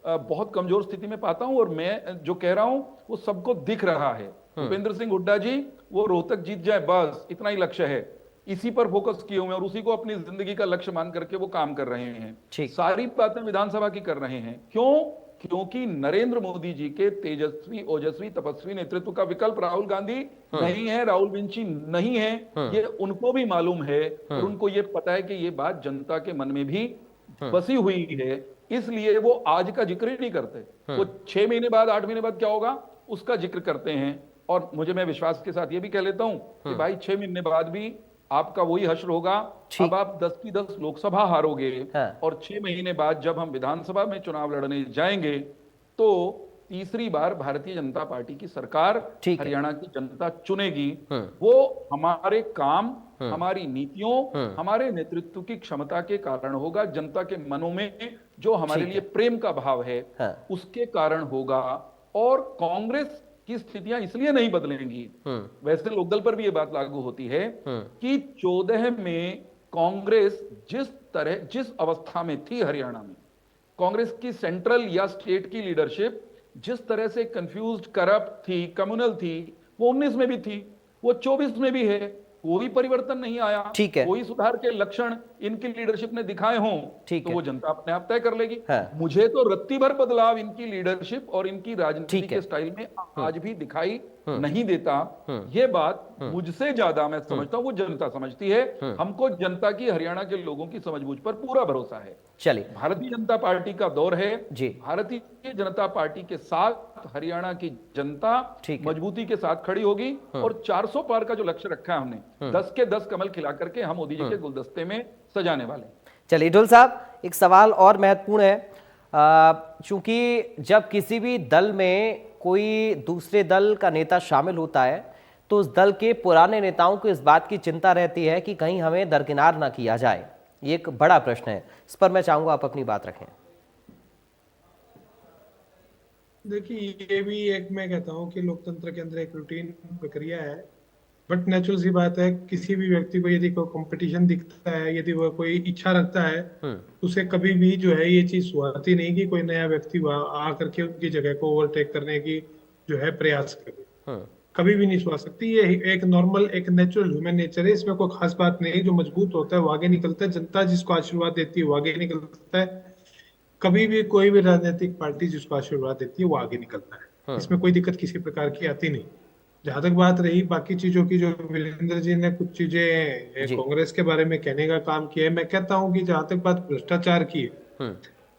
[SPEAKER 5] बहुत कमजोर स्थिति में पाता हूं, और मैं जो कह रहा हूं वो सबको दिख रहा है। भूपेंद्र सिंह हुड्डा जी, वो रोहतक जीत जाए बस, इतना ही लक्ष्य है, इसी पर फोकस किए हुए हैं और उसी को अपनी जिंदगी का लक्ष्य मान करके वो काम कर रहे हैं। सारी बातें विधानसभा की कर रहे हैं। क्यों? क्योंकि नरेंद्र मोदी जी के तेजस्वी, ओजस्वी, तपस्वी नेतृत्व का विकल्प राहुल गांधी नहीं है, राहुल विंची नहीं है, ये उनको भी मालूम है, और उनको ये पता है कि ये बात जनता के मन में भी बसी हुई है। इसलिए वो आज का जिक्र ही नहीं करते, वो 6 महीने बाद, 8 महीने बाद क्या होगा उसका जिक्र करते हैं। और मैं विश्वास के साथ ये भी कह लेता हूं कि भाई 6 महीने बाद भी आपका वही हश्र होगा। अब आप 10 की 10 लोकसभा हारोगे,
[SPEAKER 1] हाँ।
[SPEAKER 5] और 6 महीने बाद जब हम विधानसभा में चुनाव लड़ने जाएंगे तो तीसरी बार भारतीय जनता पार्टी की सरकार
[SPEAKER 1] ठीक है।
[SPEAKER 5] हरियाणा की जनता चुनेगी। वो हमारे काम, हमारी नीतियों, हमारे नेतृत्व की क्षमता के कारण होगा। जनता के मनों में जो हमारे लिए प्रेम का भाव है, उसके कारण होगा। और कांग्रेस की स्थितियां इसलिए नहीं बदलेंगी। वैसे लोकदल पर भी ये बात लागू होती है कि 14 में कांग्रेस जिस अवस्था में थी हरियाणा में, कांग्रेस की सेंट्रल या स्टेट की लीडरशिप जिस तरह से कंफ्यूज्ड, करप्ट थी, कम्युनल थी, वो 19 में भी थी, वो 24 में भी है। कोई परिवर्तन नहीं आया।
[SPEAKER 1] ठीक है।
[SPEAKER 5] कोई सुधार के लक्षण इनकी लीडरशिप ने दिखाए हों
[SPEAKER 1] ठीक
[SPEAKER 5] तो
[SPEAKER 1] है।
[SPEAKER 5] वो जनता अपने आप तय कर लेगी।
[SPEAKER 1] हाँ।
[SPEAKER 5] मुझे तो रत्ती भर बदलाव इनकी लीडरशिप और इनकी राजनीति
[SPEAKER 1] ठीक है।
[SPEAKER 5] के स्टाइल में आज भी दिखाई नहीं देता। ये बात मुझसे ज्यादा मैं समझता हूं वो जनता समझती है। हमको जनता की, हरियाणा के लोगों की समझबूझ पर पूरा भरोसा है।
[SPEAKER 1] चलिए,
[SPEAKER 5] भारतीय जनता पार्टी का दौर है
[SPEAKER 1] जी।
[SPEAKER 5] भारतीय जनता पार्टी के साथ हरियाणा की जनता मजबूती के साथ खड़ी होगी। और 400 पार का जो लक्ष्य रखा है हमने, 10 के 10 कमल खिला करके हम मोदी जी के गुलदस्ते में सजाने वाले।
[SPEAKER 1] चलिए ढुल साहब, एक सवाल और महत्वपूर्ण है। चूंकि जब किसी भी दल में कोई दूसरे दल का नेता शामिल होता है तो उस दल के पुराने नेताओं को इस बात की चिंता रहती है कि कहीं हमें दरकिनार ना किया जाए। ये एक बड़ा प्रश्न है, इस पर मैं चाहूंगा आप अपनी बात रखें।
[SPEAKER 6] देखिए, ये भी एक, मैं कहता हूँ कि लोकतंत्र के अंदर एक रूटीन प्रक्रिया है। बट नेचुरल सी बात है, किसी भी व्यक्ति को यदि कोई कंपटीशन दिखता है, यदि वह कोई इच्छा रखता है, उसे कभी भी जो है ये चीज सुहाती नहीं कि कोई नया व्यक्ति आकर के उनकी जगह को ओवरटेक करने की जो है प्रयास करे। कभी भी नहीं सुहा सकती। ये एक नॉर्मल, एक नेचुरल ह्यूमन नेचर है, इसमें कोई खास बात नहीं। जो मजबूत होता है वो आगे निकलता है, जनता जिसको आशीर्वाद देती है वो आगे निकलता है। कभी भी कोई भी राजनीतिक पार्टी जिसको आशीर्वाद देती है वो आगे निकलता है। इसमें कोई दिक्कत किसी प्रकार की आती नहीं। जहां तक बात रही बाकी चीजों की, जो वीरेंद्र जी ने कुछ चीजें कांग्रेस के बारे में कहने का काम किया है, मैं कहता हूं कि जहां तक बात भ्रष्टाचार की है,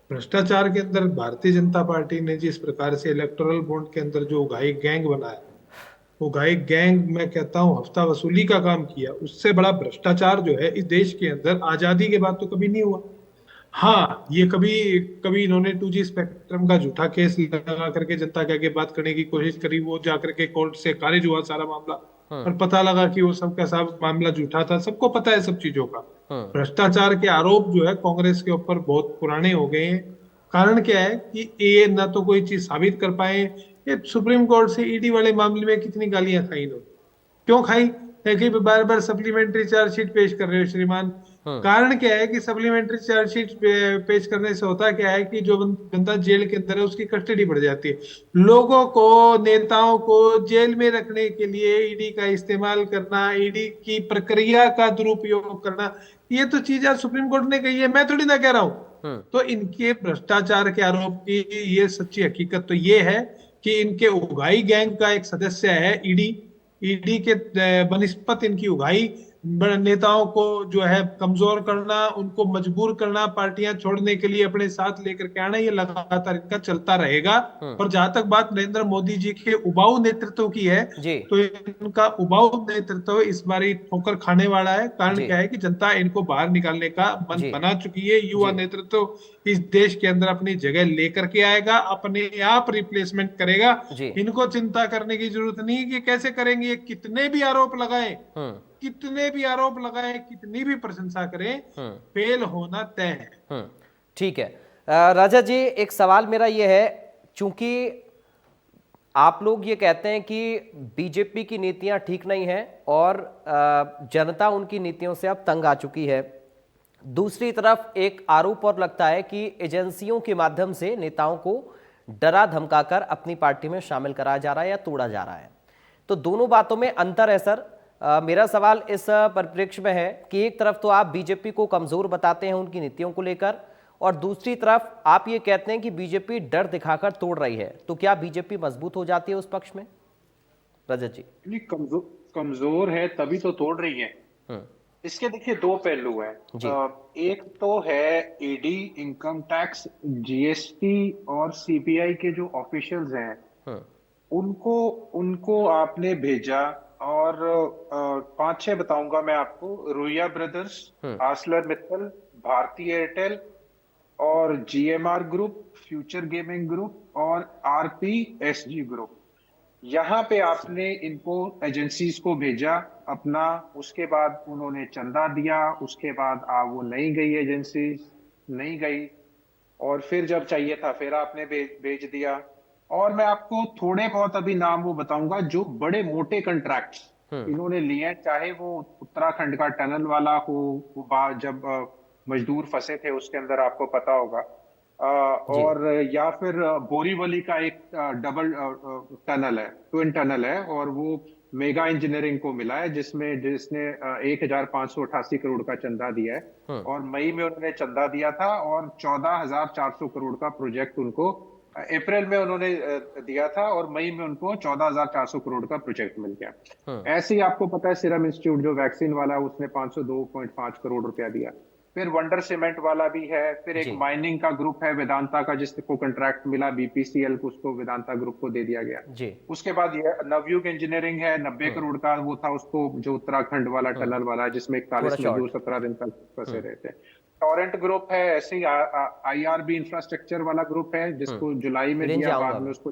[SPEAKER 6] भ्रष्टाचार के अंदर भारतीय जनता पार्टी ने जिस प्रकार से इलेक्टोरल बॉन्ड के अंदर जो उगाही गैंग बनाया, उगाही गैंग, मैं कहता हूं हफ्ता वसूली का काम किया, उससे बड़ा भ्रष्टाचार जो है इस देश के अंदर आजादी के बाद तो कभी नहीं हुआ। हाँ, ये कभी इन्होंने 2G स्पेक्ट्रम का झूठा केस लगा करके जनता के आगे बात करने की कोशिश करी, वो जाकर के कोर्ट से खारिज हुआ सारा मामला, और पता लगा कि वो सब का सब मामला झूठा था। सबको पता है सब चीजों का। भ्रष्टाचार के आरोप जो है कांग्रेस के ऊपर बहुत पुराने हो गए हैं। कारण क्या है कि ये ना तो कोई चीज साबित कर पाए। ये सुप्रीम कोर्ट से ईडी वाले मामले में कितनी गालियां खाई इन्होंने, क्यों खाई? कि बार बार सप्लीमेंट्री चार्जशीट पेश कर रहे हो श्रीमान। कारण क्या है कि सप्लीमेंट्री चार्जशीट पेश करने से होता क्या है कि जो बंदा जेल के अंदर है उसकी कस्टडी बढ़ जाती है। लोगों को, नेताओं को जेल में रखने के लिए ईडी का इस्तेमाल करना, ईडी की प्रक्रिया का दुरुपयोग करना, ये तो चीज आज सुप्रीम कोर्ट ने कही है, मैं थोड़ी ना कह रहा हूं। तो इनके भ्रष्टाचार के आरोप की ये सच्ची हकीकत तो ये है कि इनके उगाही गैंग का एक सदस्य है ईडी के बनिस्पत इनकी उगाही नेताओं को जो है कमजोर करना, उनको मजबूर करना, पार्टियां छोड़ने के लिए अपने साथ लेकर के आना, ये लगातार इनका चलता रहेगा। और जहां तक बात नरेंद्र मोदी जी के उबाऊ नेतृत्व की है, तो इनका उबाऊ नेतृत्व इस बार ठोकर खाने वाला है। कारण क्या है कि जनता इनको बाहर निकालने का मन बना चुकी है। युवा नेतृत्व इस देश के अंदर अपनी जगह लेकर के आएगा, अपने आप रिप्लेसमेंट करेगा। इनको चिंता करने की जरूरत नहीं कि कैसे करेंगे। कितने भी आरोप लगाए, कितनी भी प्रशंसा करें, फेल होना तय है।
[SPEAKER 1] ठीक है राजा जी, एक सवाल मेरा यह है, चूंकि आप लोग ये कहते हैं कि बीजेपी की नीतियां ठीक नहीं है और जनता उनकी नीतियों से अब तंग आ चुकी है, दूसरी तरफ एक आरोप और लगता है कि एजेंसियों के माध्यम से नेताओं को डरा धमकाकर अपनी पार्टी में शामिल कराया जा रहा है या तोड़ा जा रहा है, तो दोनों बातों में अंतर है सर। मेरा सवाल इस परिप्रेक्ष्य में है कि एक तरफ तो आप बीजेपी को कमजोर बताते हैं उनकी नीतियों को लेकर, और दूसरी तरफ आप ये कहते हैं कि बीजेपी डर दिखाकर तोड़ रही है, तो क्या बीजेपी मजबूत हो जाती है उस पक्ष में? रजत जी।
[SPEAKER 7] कमजोर है तभी तो तोड़ रही है। इसके देखिए दो पहलू हैं। एक तो है ईडी, इनकम टैक्स, जीएसटी और सीबीआई के जो ऑफिशियल्स हैं, उनको आपने भेजा और 5-6 बताऊंगा मैं आपको। रुइया ब्रदर्स, आसलर मित्तल, भारती एयरटेल और GMR group, future gaming group और आरपीएसजी ग्रुप। यहाँ पे आपने इनको एजेंसीज को भेजा अपना, उसके बाद उन्होंने चंदा दिया, उसके बाद वो नहीं गई एजेंसीज, नहीं गई, और फिर जब चाहिए था फिर आपने भेज दिया। और मैं आपको थोड़े बहुत अभी नाम वो बताऊंगा जो बड़े मोटे कॉन्ट्रैक्ट्स इन्होंने लिए हैं, चाहे वो उत्तराखंड का टनल वाला हो, जब मजदूर फंसे थे उसके अंदर, आपको पता होगा, और या फिर बोरीवली का एक डबल टनल है, ट्विन टनल है, और वो मेगा इंजीनियरिंग को मिला है, जिसने 1588 करोड़ का चंदा दिया है, और मई में उन्होंने चंदा दिया था, और 14,400 करोड़ का प्रोजेक्ट उनको अप्रैल में उन्होंने दिया था, और मई में उनको 14,400 करोड़ का प्रोजेक्ट मिल गया। ऐसे ही आपको पता है सीरम इंस्टीट्यूट जो वैक्सीन वाला, उसने 502.5 करोड़ रुपया दिया। फिर वंडर सीमेंट वाला भी है, फिर एक माइनिंग का ग्रुप है वेदांता का, जिसको कॉन्ट्रैक्ट मिला बीपीसीएल को, उसको वेदांता ग्रुप को दे दिया गया। उसके बाद ये नवयुग इंजीनियरिंग है, 90 करोड़ का वो था, उसको जो उत्तराखंड वाला टनल वाला, जिसमें 41 मजदूर 17 दिन तक फंसे रहे थे। टोरेंट ग्रुप है, ऐसे ही आईआरबी इंफ्रास्ट्रक्चर वाला ग्रुप है, जिसको जुलाई में दिया, बाद में उसको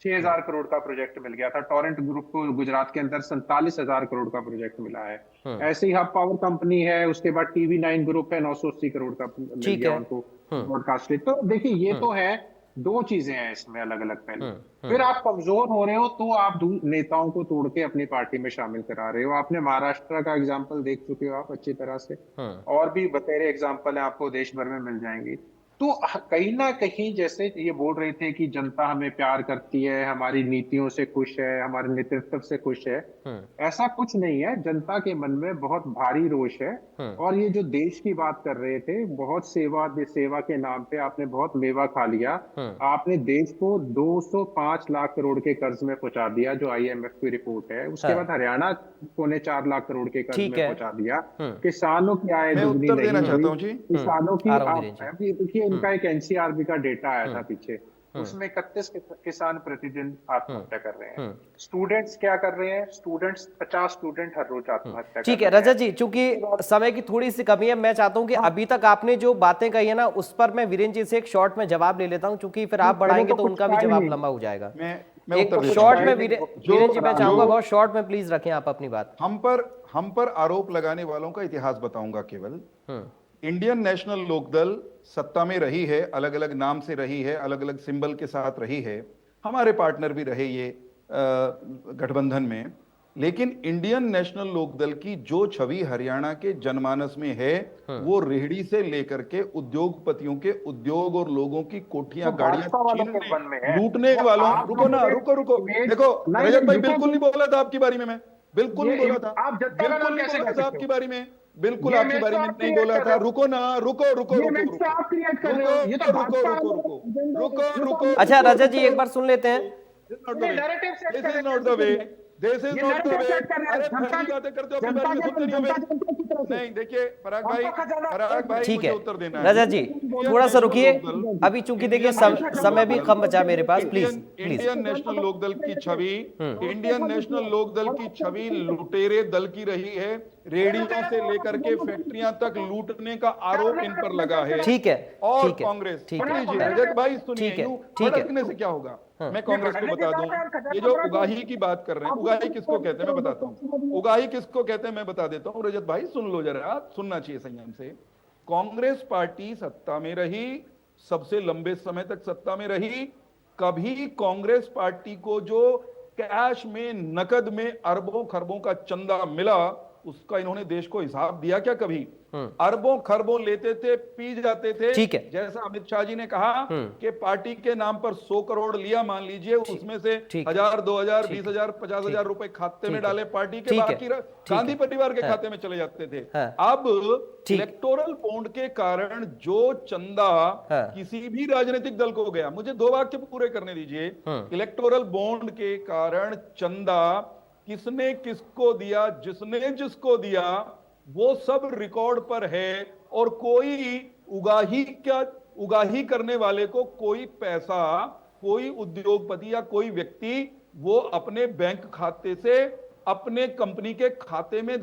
[SPEAKER 7] 6,000 करोड़ का प्रोजेक्ट मिल गया था। टोरेंट ग्रुप को गुजरात के अंदर 47,000 करोड़ का प्रोजेक्ट मिला है। ऐसे ही हब पावर कंपनी है, उसके बाद टीवी9 ग्रुप है, 980 करोड़ का मिल गया उनको ब्रॉडकास्ट। तो देखिए ये तो है, दो चीजें हैं इसमें अलग अलग। पहले फिर आप कमजोर हो रहे हो तो आप नेताओं को तोड़ के अपनी पार्टी में शामिल करा रहे हो। आपने महाराष्ट्र का एग्जाम्पल देख चुके हो आप अच्छी तरह से, और भी बतेरे एग्जाम्पल है, आपको देश भर में मिल जाएंगी। तो कहीं ना कहीं जैसे ये बोल रहे थे कि जनता हमें प्यार करती है, हमारी नीतियों से खुश है, हमारे नेतृत्व से खुश है, ऐसा कुछ नहीं है। जनता के मन में बहुत भारी रोष है, और ये जो देश की बात कर रहे थे, बहुत सेवा के नाम पे आपने बहुत मेवा खा लिया। आपने देश को 205 लाख करोड़ के कर्ज में पहुंचा दिया, जो आईएमएफ की रिपोर्ट है। उसके बाद हरियाणा 4.25 लाख करोड़ के कर्ज में पहुंचा दिया। किसानों की आय दुगनी नहीं हुई, किसानों की देखिए, उनका एक एनसीआरबी का डेटा आया था पीछे, उसमें 31 किसान प्रतिदिन आत्महत्या कर रहे हैं। स्टूडेंट्स क्या कर रहे हैं? 50 स्टूडेंट हर रोज आत्महत्या।
[SPEAKER 1] ठीक है रजत जी, चूंकि समय की थोड़ी सी कमी है, मैं चाहता हूं कि अभी तक आपने जो बातें कही है ना, उस पर मैं वीरेंद्र जी से एक शॉर्ट में जवाब ले लेता हूं, क्योंकि फिर आप बढ़ाएंगे तो उनका भी जवाब लंबा हो जाएगा। एक शॉर्ट में वीरेंद्र जी मैं चाहूंगा, बहुत शॉर्ट में प्लीज रखें आप अपनी बात।
[SPEAKER 5] हम पर आरोप लगाने वालों का इतिहास बताऊंगा केवल। इंडियन नेशनल लोकदल सत्ता में रही है, अलग अलग नाम से रही है, अलग अलग सिंबल के साथ रही है, हमारे पार्टनर भी रहे ये गठबंधन में। लेकिन इंडियन नेशनल लोकदल की जो छवि हरियाणा के जनमानस में है, वो रेहड़ी से लेकर के उद्योगपतियों के उद्योग और लोगों की कोठियां, गाड़ियां लूटने वालों। रुको देखो रजत भाई, बिल्कुल नहीं बोला था आपकी बारी में, मैं बिल्कुल नहीं बोला था, बिल्कुल नहीं बोला था आपकी बारी में, बिल्कुल आपकी बारी में नहीं बोला था। रुको ना, रुको।
[SPEAKER 1] अच्छा रजत जी, एक बार सुन लेते हैं।
[SPEAKER 5] This is not the way, this is not the way. अरे बातें करते हो अपनी बारी में, सुनते नहीं हो। नहीं देखिए पराग भाई
[SPEAKER 1] ठीक है
[SPEAKER 5] उत्तर देना
[SPEAKER 1] रजत जी, थोड़ा सा रुकिए, अभी चूंकि देखिए समय भी कम बचा मेरे पास। प्लीज
[SPEAKER 5] इंडियन नेशनल लोकदल की छवि, इंडियन नेशनल लोकदल की छवि लुटेरे दल की रही है। रेडियो से लेकर के फैक्ट्रियां तक लूटने का आरोप इन पर लगा है।
[SPEAKER 1] ठीक है,
[SPEAKER 5] और
[SPEAKER 1] ठीक है,
[SPEAKER 5] कांग्रेस,
[SPEAKER 1] ठीक है
[SPEAKER 5] रजत भाई सुनिए,
[SPEAKER 1] ठीक है,
[SPEAKER 5] से क्या होगा, मैं कांग्रेस को बता दूं। ये जो उगाही की बात कर रहे हैं, उगाही किसको कहते हैं मैं बताता हूं। उगाही किसको कहते हैं मैं बता देता हूं। रजत भाई सुन लो जरा, सुनना चाहिए संयम से। कांग्रेस पार्टी सत्ता में रही, सबसे लंबे समय तक सत्ता में रही। कभी कांग्रेस पार्टी को जो कैश में, नकद में अरबों खरबों का चंदा मिला, उसका इन्होंने देश को हिसाब दिया क्या कभी? अरबों खरबों लेते थे, पी जाते थे।
[SPEAKER 1] ठीक है,
[SPEAKER 5] जैसा अमित शाह जी ने कहा कि पार्टी के नाम पर 100 करोड़ लिया, मान लीजिए उसमें से 1000, 2000, 20,000, 50,000 रुपए खाते में डाले पार्टी के, बाकी गांधी परिवार के खाते में चले जाते थे। अब इलेक्टोरल बॉन्ड के कारण जो चंदा किसी भी राजनीतिक दल को गया, मुझे 2 वाक्य पूरे करने दीजिए। इलेक्टोरल बॉन्ड के कारण चंदा किसने किसको दिया, जिसने जिसको दिया, वो सब रिकॉर्ड पर है। और कोई उगाही करने वाले को कोई पैसा, कोई उद्योगपति या कोई व्यक्ति वो अपने बैंक खाते से अपने कंपनी के खाते में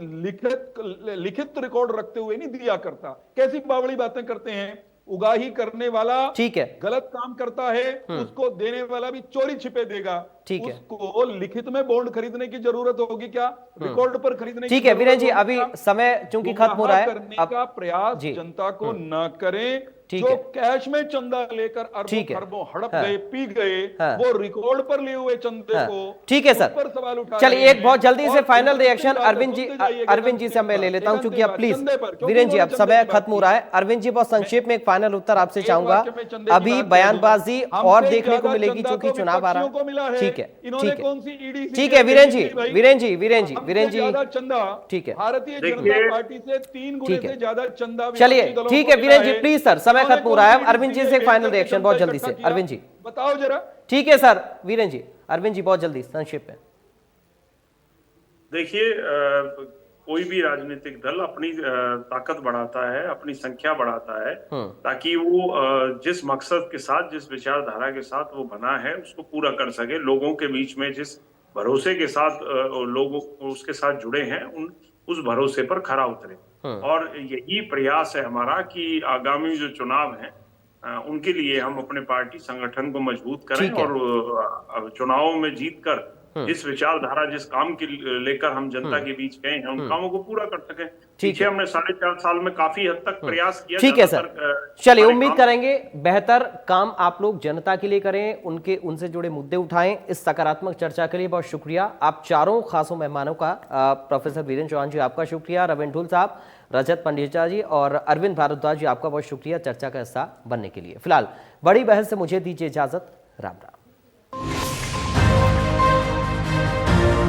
[SPEAKER 5] लिखित रिकॉर्ड रखते हुए नहीं दिया करता। कैसी बावड़ी बातें करते हैं। उगाही करने वाला
[SPEAKER 1] ठीक है,
[SPEAKER 5] गलत काम करता है, उसको देने वाला भी चोरी छिपे देगा।
[SPEAKER 1] ठीक है,
[SPEAKER 5] उसको लिखित में बॉन्ड खरीदने की जरूरत होगी क्या, रिकॉर्ड पर खरीदने की
[SPEAKER 1] ठीक है वीरेन जी,
[SPEAKER 5] जरूरत
[SPEAKER 1] अभी
[SPEAKER 5] होगी क्या?
[SPEAKER 1] समय चूंकि खत्म हो रहा है,
[SPEAKER 5] करने का प्रयास जनता को न करें।
[SPEAKER 1] ठीक
[SPEAKER 5] जो
[SPEAKER 1] है,
[SPEAKER 5] कैश में चंदा लेकर अरबों खरबों हड़प गए, पी गए, वो रिकॉर्ड पर लिए हुए चंदे को,
[SPEAKER 1] ठीक है सर,
[SPEAKER 5] पर सवाल उठा
[SPEAKER 1] चलिए
[SPEAKER 5] रहे
[SPEAKER 1] एक बहुत जल्दी
[SPEAKER 5] हैं।
[SPEAKER 1] से
[SPEAKER 5] और
[SPEAKER 1] फाइनल रिएक्शन
[SPEAKER 5] सुनते
[SPEAKER 1] अरविंद जी से मैं ले लेता हूं, क्योंकि अब प्लीज
[SPEAKER 5] चंदे पर, क्योंकि
[SPEAKER 1] वीरेन जी अब
[SPEAKER 5] उन्होंने
[SPEAKER 1] समय
[SPEAKER 5] चंदे की बात
[SPEAKER 1] खत्म हो रहा है। अरविंद जी बहुत संक्षेप में एक फाइनल उत्तर आपसे
[SPEAKER 5] एक
[SPEAKER 1] चाहूंगा।
[SPEAKER 5] वाक्य में चंदे की
[SPEAKER 1] अभी
[SPEAKER 5] बात
[SPEAKER 1] बयानबाजी
[SPEAKER 5] हमसे
[SPEAKER 1] और देखने को
[SPEAKER 5] ज्यादा
[SPEAKER 1] मिलेगी
[SPEAKER 5] चंदा
[SPEAKER 1] क्योंकि
[SPEAKER 5] तो
[SPEAKER 1] चुनाव आ रहा
[SPEAKER 5] विपक्षियों को मिला
[SPEAKER 1] है।
[SPEAKER 5] है।
[SPEAKER 1] ठीक है,
[SPEAKER 5] इन्होंने
[SPEAKER 1] ठीक है,
[SPEAKER 5] कौन सी ईडी
[SPEAKER 1] ठीक है वीरेन जी,
[SPEAKER 5] भाई?
[SPEAKER 1] वीरेन जी
[SPEAKER 5] ज्यादा चंदा,
[SPEAKER 1] ठीक है,
[SPEAKER 5] भारतीय जनता पार्टी से 3 गुने से ज्यादा चंदा
[SPEAKER 1] चलिए
[SPEAKER 5] विपक्षी दलों
[SPEAKER 1] ठीक
[SPEAKER 5] को
[SPEAKER 1] है
[SPEAKER 5] मिला
[SPEAKER 1] वीरेन जी, प्लीज सर समय
[SPEAKER 5] इन्होंने
[SPEAKER 1] खत्म हो रहा है।
[SPEAKER 5] कौन सी
[SPEAKER 1] अरविंद जी से
[SPEAKER 5] ईडी
[SPEAKER 1] फाइनल रिएक्शन बहुत
[SPEAKER 5] जनता
[SPEAKER 1] जल्दी से।
[SPEAKER 5] इकट्ठा किया?
[SPEAKER 1] अरविंद जी
[SPEAKER 5] बताओ जरा।
[SPEAKER 1] ठीक है सर, वीरेन जी, अरविंद जी बहुत जल्दी संक्षेप में।
[SPEAKER 8] देखिए, कोई भी राजनीतिक दल अपनी ताकत बढ़ाता है, अपनी संख्या बढ़ाता है, ताकि वो जिस मकसद के साथ, जिस विचारधारा के साथ वो बना है उसको पूरा कर सके। लोगों के बीच में जिस भरोसे के साथ लोग उसके साथ जुड़े हैं, उस भरोसे पर खरा उतरे। और यही प्रयास है हमारा कि आगामी जो चुनाव हैं उनके लिए हम अपने पार्टी संगठन को मजबूत करें और चुनावों में जीतकर जिस विचारधारा, जिस काम के लेकर हम जनता के बीच गए हैं, उन कामों को पूरा कर सकें। पीछे हमने 4.5 साल में काफी हद तक प्रयास किया।
[SPEAKER 1] ठीक है सर, चलिए उम्मीद करेंगे बेहतर काम आप लोग जनता के लिए करें, उनसे जुड़े मुद्दे उठाएं। इस सकारात्मक चर्चा के लिए बहुत शुक्रिया आप चारों खासों मेहमानों का। प्रोफेसर वीरेंद्र चौहान जी आपका शुक्रिया, रविंद्र ढुल साहब, रजत पंडिता जी और अरविंद भारद्वाज जी आपका बहुत शुक्रिया चर्चा का हिस्सा बनने के लिए। फिलहाल बड़ी बहस से मुझे दीजिए इजाजत। राम राम।